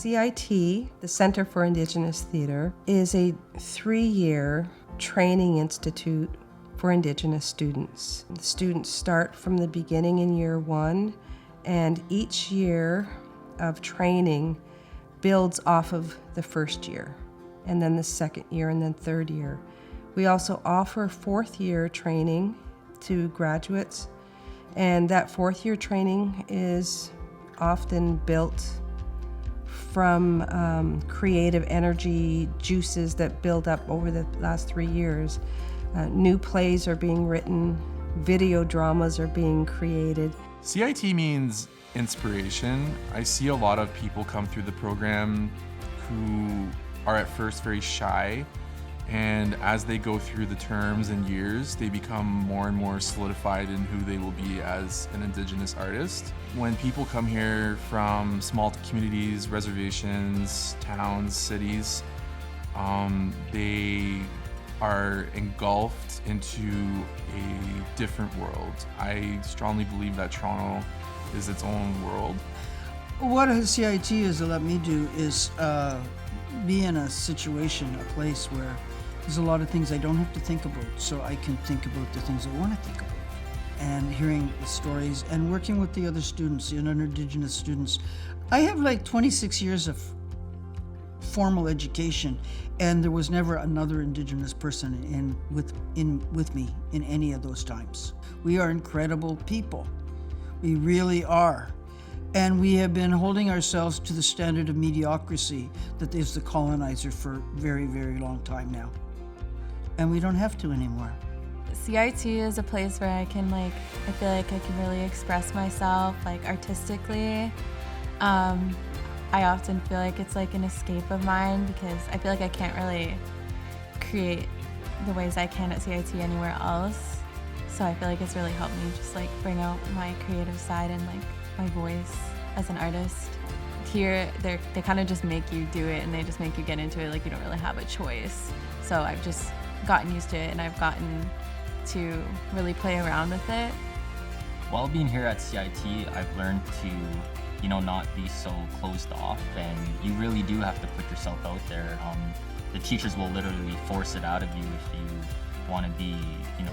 CIT, the Center for Indigenous Theatre, is a 3-year training institute for Indigenous students. The students start from the beginning in year 1, and each year of training builds off of the first year, and then the second year, and then third year. We also offer 4th year training to graduates, and that 4th year training is often built from creative energy juices that build up over the last 3 years. New plays are being written, video dramas are being created. CIT means inspiration. I see a lot of people come through the program who are at first very shy, and as they go through the terms and years, they become more and more solidified in who they will be as an Indigenous artist. When people come here from small communities, reservations, towns, cities, they are engulfed into a different world. I strongly believe that Toronto is its own world. What CIT has let me do is be in a situation, a place where there's a lot of things I don't have to think about, so I can think about the things I want to think about. And hearing the stories and working with the other students, the Indigenous students. I have like 26 years of formal education, and there was never another Indigenous person with me in any of those times. We are incredible people. We really are. And we have been holding ourselves to the standard of mediocrity that is the colonizer for a very, very long time now. And we don't have to anymore. CIT is a place where I feel like I can really express myself, artistically. I often feel like it's like an escape of mine because I feel like I can't really create the ways I can at CIT anywhere else. So I feel like it's really helped me just bring out my creative side and my voice as an artist. Here, they kind of just make you do it, and they just make you get into it like you don't really have a choice. So I've just gotten used to it, and I've gotten to really play around with it. While being here at CIT, I've learned to, not be so closed off, and you really do have to put yourself out there. The teachers will literally force it out of you if you want to be,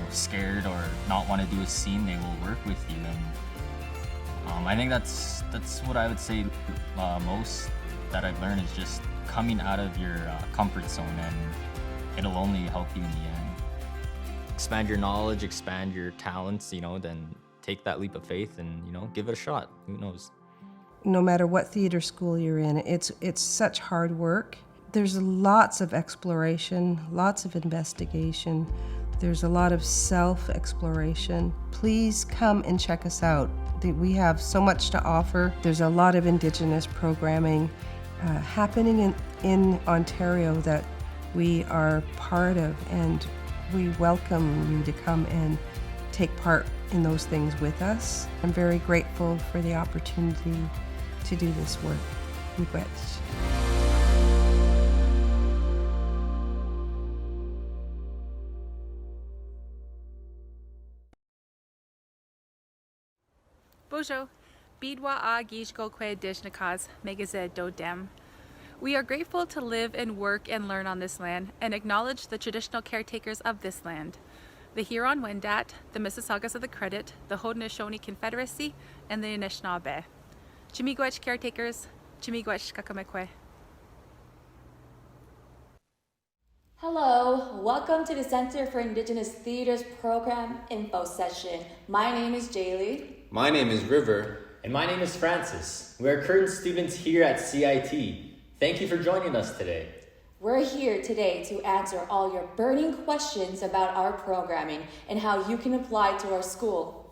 scared or not want to do a scene. They will work with you, and I think that's what I would say most that I've learned is just coming out of your comfort zone, and it'll only help you in the end. Expand your knowledge, expand your talents, then take that leap of faith and, give it a shot. Who knows? No matter what theater school you're in, it's such hard work. There's lots of exploration, lots of investigation. There's a lot of self-exploration. Please come and check us out. We have so much to offer. There's a lot of Indigenous programming happening in Ontario that we are part of, and we welcome you to come and take part in those things with us. I'm very grateful for the opportunity to do this work. Miigwech. Bonjour, Bidwa a Gijgokwe Dijnakas, Megazed Dodem. We are grateful to live and work and learn on this land and acknowledge the traditional caretakers of this land, the Huron-Wendat, the Mississaugas of the Credit, the Haudenosaunee Confederacy, and the Anishinaabe. Chimigwech caretakers, Chimigwech Kakamekwe. Hello, welcome to the Center for Indigenous Theatre's program info session. My name is Jaylee. My name is River. And my name is Francis. We are current students here at CIT. Thank you for joining us today. We're here today to answer all your burning questions about our programming and how you can apply to our school.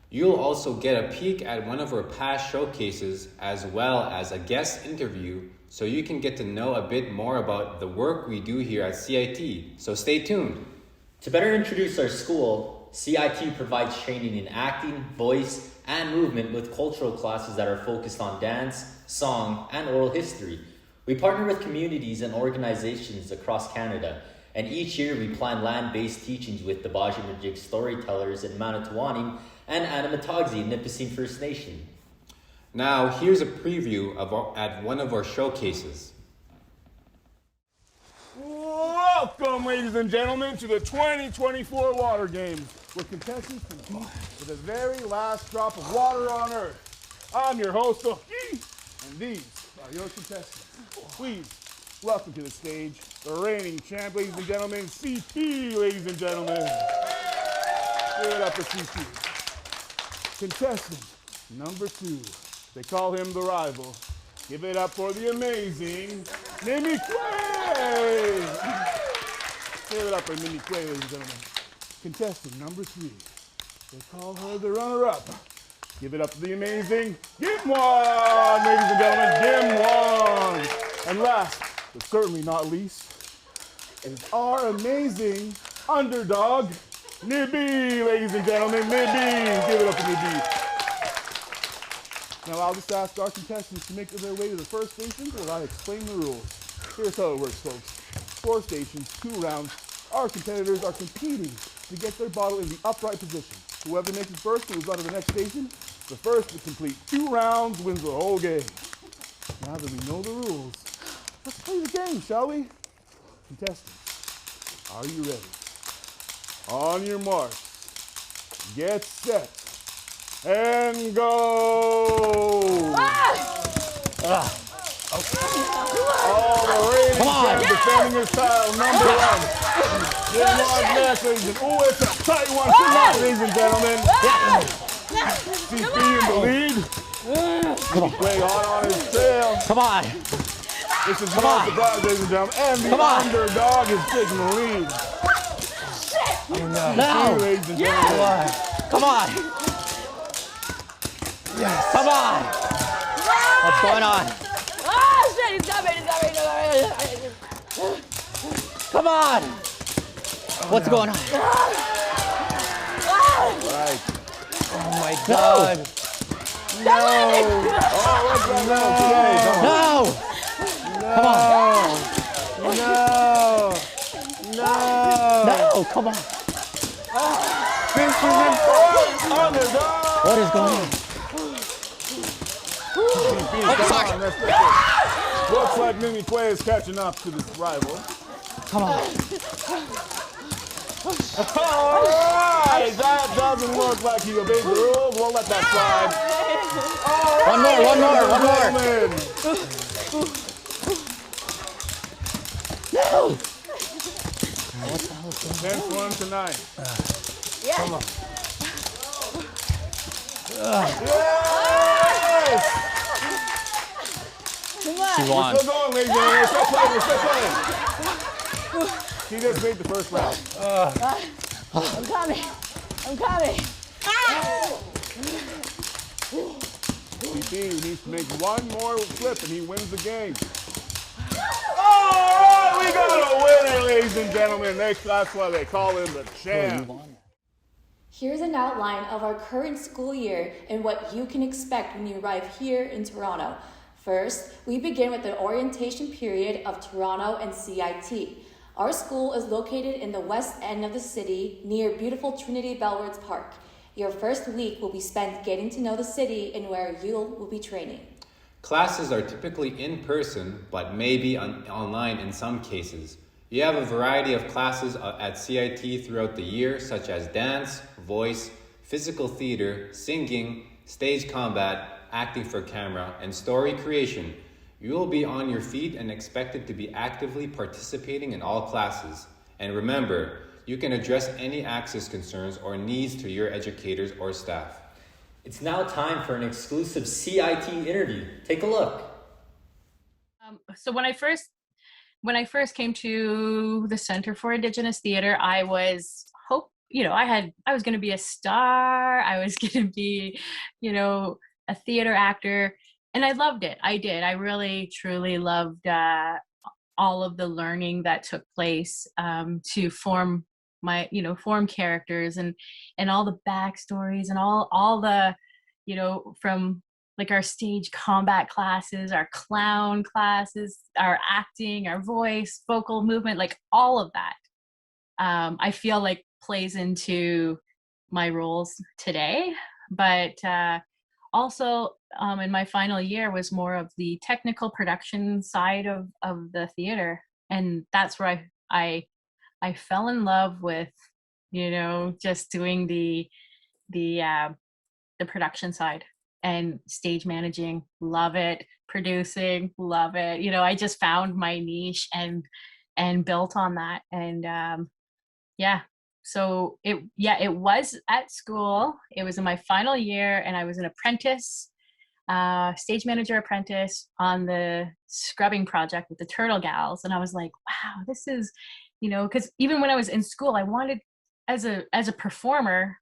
You'll also get a peek at one of our past showcases as well as a guest interview, so you can get to know a bit more about the work we do here at CIT. So stay tuned. To better introduce our school, CIT provides training in acting, voice, and movement with cultural classes that are focused on dance, song, and oral history. We partner with communities and organizations across Canada, and each year we plan land-based teachings with the Bajimajig storytellers in Manitowoc and Anamatogsi in Nipissing First Nation. Now, here's a preview at one of our showcases. Welcome, ladies and gentlemen, to the 2024 Water Games, where contestants compete for the very last drop of water on Earth. I'm your host, Oki, and these are your contestants. Please welcome to the stage the reigning champ, ladies and gentlemen, CP, ladies and gentlemen. Give it up for CP. Contestant number 2. They call him the rival. Give it up for the amazing Mimi Quay! Give it up for Mimi Quay, ladies and gentlemen. Contestant number 3. They call her the runner-up. Give it up to the amazing Gimwon, ladies and gentlemen, Gimwon. And last, but certainly not least, is our amazing underdog, Nibby, ladies and gentlemen, Nibby. Give it up to Nibby. Now I'll just ask our contestants to make their way to the first station while I explain the rules. Here's how it works, folks. 4 stations, 2 rounds. Our competitors are competing to get their bottle in the upright position. Whoever makes it first moves on to the next station. The first to complete 2 rounds wins the whole game. Now that we know the rules, let's play the game, shall we? Contestants, are you ready? On your mark, get set, and go! All the reigning champ defending his title, number 1. Gimwon's next, ladies and gentlemen. Oh, it's a tight one tonight, ladies and gentlemen. CP in the lead. Way hard on his trail. Come on. This is no surprise, ladies and gentlemen. And the underdog is taking the lead. No. Ladies and gentlemen. Come on. Yes. Come on. What's going on? Oh shit, he's got me. Come on. What's going on? Right. Oh my God. No. Oh, what's that now today? Come on. No. No, come on. This is important. Underdog. What is going on? Looks like Mimi Quay is catching up to this rival. Come on. All right, that doesn't look like he obeyed the rules. We'll let that slide. One more. No. What the hell is going on? 10th one tonight. Come on. Yes! She won. We're still going, ladies and gentlemen. We're still playing. He just made the first round. I'm coming. CP needs to make one more flip and he wins the game. All right, we got a winner, ladies and gentlemen. That's why they call him the champ. Here's an outline of our current school year and what you can expect when you arrive here in Toronto. First, we begin with the orientation period of Toronto and CIT. Our school is located in the west end of the city near beautiful Trinity Bellwoods Park. Your first week will be spent getting to know the city and where you will be training. Classes are typically in person, but may be online in some cases. You have a variety of classes at CIT throughout the year, such as dance, voice, physical theater, singing, stage combat, acting for camera, and story creation. You will be on your feet and expected to be actively participating in all classes. And remember, you can address any access concerns or needs to your educators or staff. It's now time for an exclusive CIT interview. Take a look. So when I first came to the Center for Indigenous Theater, I was I was going to be a star. I was going to be, a theater actor, and I loved it. I did. I really, truly loved all of the learning that took place to form form characters and all the backstories and all the, from like our stage combat classes, our clown classes, our acting, our voice, vocal movement, like all of that. I feel like plays into my roles today. But also, in my final year was more of the technical production side of the theater. And that's where I fell in love with, just doing the production side and stage managing. Love it. Producing, love it. I just found my niche and built on that. And yeah. So it was at school. It was in my final year, and I was an apprentice, stage manager apprentice on the scrubbing project with the Turtle Gals. And I was like, wow, this is, because even when I was in school, I wanted, as a performer,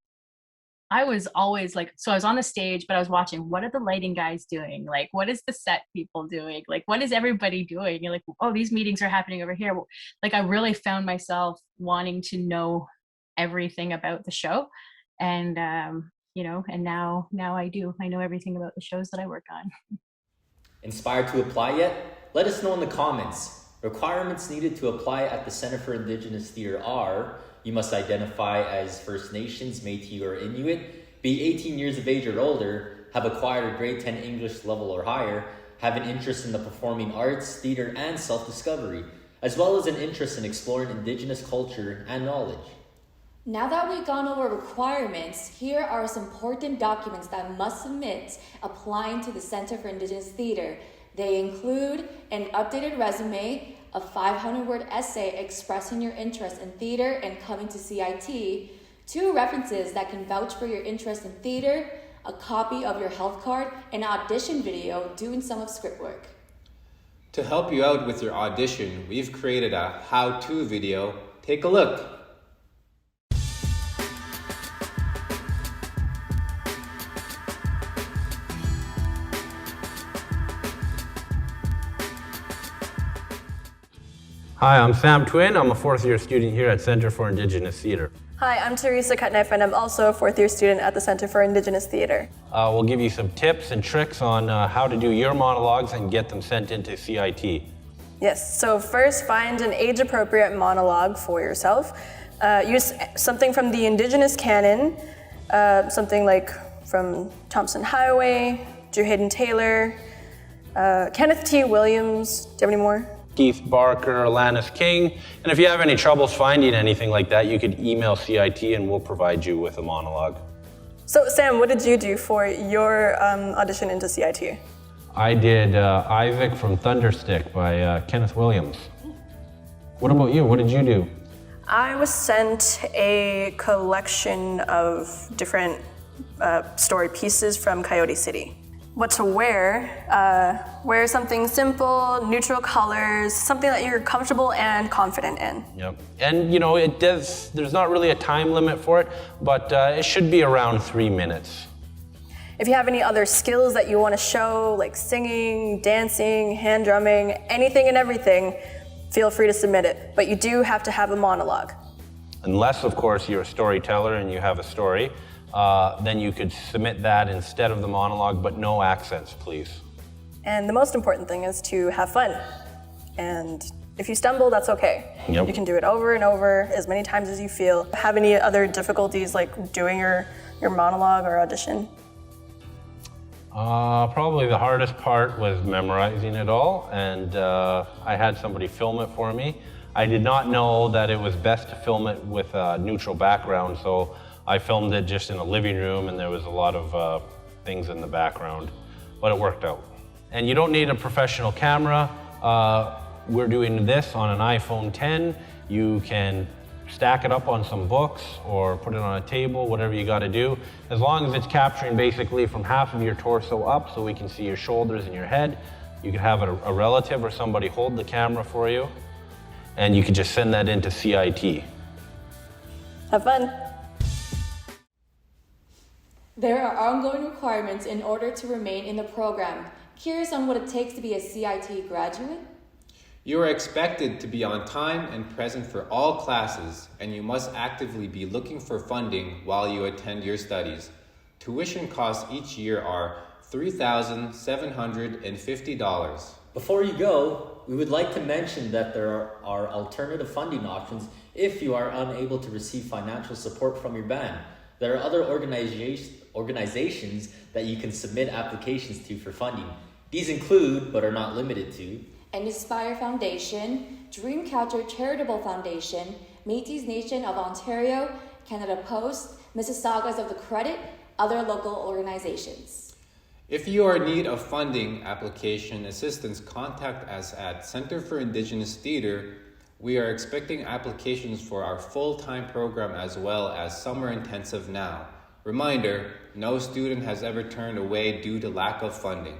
I was always like, so I was on the stage, but I was watching, what are the lighting guys doing? Like, what is the set people doing? Like, what is everybody doing? You're like, oh, these meetings are happening over here. Like, I really found myself wanting to know everything about the show. And, and now I do. I know everything about the shows that I work on. Inspired to apply yet? Let us know in the comments. Requirements needed to apply at the Center for Indigenous Theatre are: you must identify as First Nations, Métis, or Inuit, be 18 years of age or older, have acquired a grade 10 English level or higher, have an interest in the performing arts, theatre, and self-discovery, as well as an interest in exploring Indigenous culture and knowledge. Now that we've gone over requirements, here are some important documents that must submit applying to the Center for Indigenous Theatre. They include an updated resume, a 500-word essay expressing your interest in theater and coming to CIT, 2 references that can vouch for your interest in theater, a copy of your health card, an audition video doing some of script work. To help you out with your audition, we've created a how-to video. Take a look. Hi, I'm Sam Twin. I'm a 4th year student here at Center for Indigenous Theatre. Hi, I'm Teresa Cutneff, and I'm also a 4th year student at the Center for Indigenous Theatre. We'll give you some tips and tricks on how to do your monologues and get them sent into CIT. Yes, so first find an age-appropriate monologue for yourself. Use something from the Indigenous canon, something like from Thompson Highway, Drew Hayden Taylor, Kenneth T. Williams. Do you have any more? Keith Barker, Alanis King. And if you have any troubles finding anything like that, you could email CIT and we'll provide you with a monologue. So Sam, what did you do for your audition into CIT? I did Isaac from Thunderstick by Kenneth Williams. What about you? What did you do? I was sent a collection of different story pieces from Coyote City. What to wear? Wear something simple, neutral colors, something that you're comfortable and confident in. Yep. And there's not really a time limit for it, but it should be around 3 minutes. If you have any other skills that you want to show, like singing, dancing, hand drumming, anything and everything, feel free to submit it. But you do have to have a monologue. Unless, of course, you're a storyteller and you have a story, then you could submit that instead of the monologue, but no accents, please. And the most important thing is to have fun. And if you stumble, that's okay. Yep. You can do it over and over, as many times as you feel. Have any other difficulties like doing your monologue or audition? Probably the hardest part was memorizing it all, and I had somebody film it for me. I did not know that it was best to film it with a neutral background, so I filmed it just in a living room, and there was a lot of things in the background, but it worked out. And you don't need a professional camera. We're doing this on an iPhone 10. You can stack it up on some books or put it on a table, whatever you got to do. As long as it's capturing basically from half of your torso up so we can see your shoulders and your head. You can have a relative or somebody hold the camera for you, and you can just send that into CIT. Have fun. There are ongoing requirements in order to remain in the program. Curious on what it takes to be a CIT graduate? You are expected to be on time and present for all classes, and you must actively be looking for funding while you attend your studies. Tuition costs each year are $3,750. Before you go, we would like to mention that there are alternative funding options if you are unable to receive financial support from your band. There are other organizations organizations that you can submit applications to for funding. These include, but are not limited to, Inspire Foundation, Dreamcatcher Charitable Foundation, Métis Nation of Ontario, Canada Post, Mississaugas of the Credit, other local organizations. If you are in need of funding application assistance, contact us at Center for Indigenous Theatre. We are expecting applications for our full-time program as well as summer intensive now. Reminder, no student has ever turned away due to lack of funding.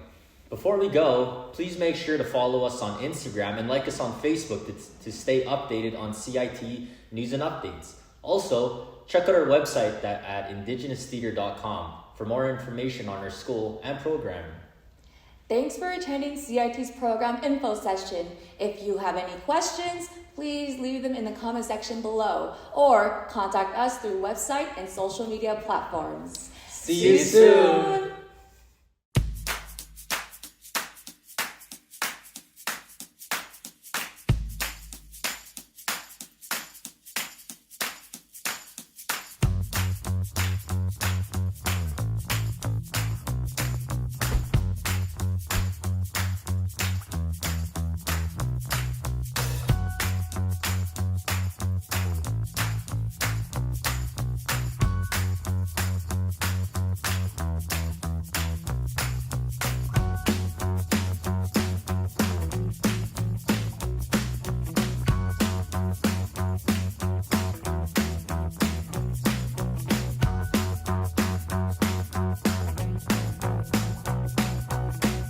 Before we go, please make sure to follow us on Instagram and like us on Facebook to stay updated on CIT news and updates. Also, check out our website at indigenoustheatre.com for more information on our school and programming. Thanks for attending CIT's program info session. If you have any questions, please leave them in the comment section below or contact us through website and social media platforms. See you soon!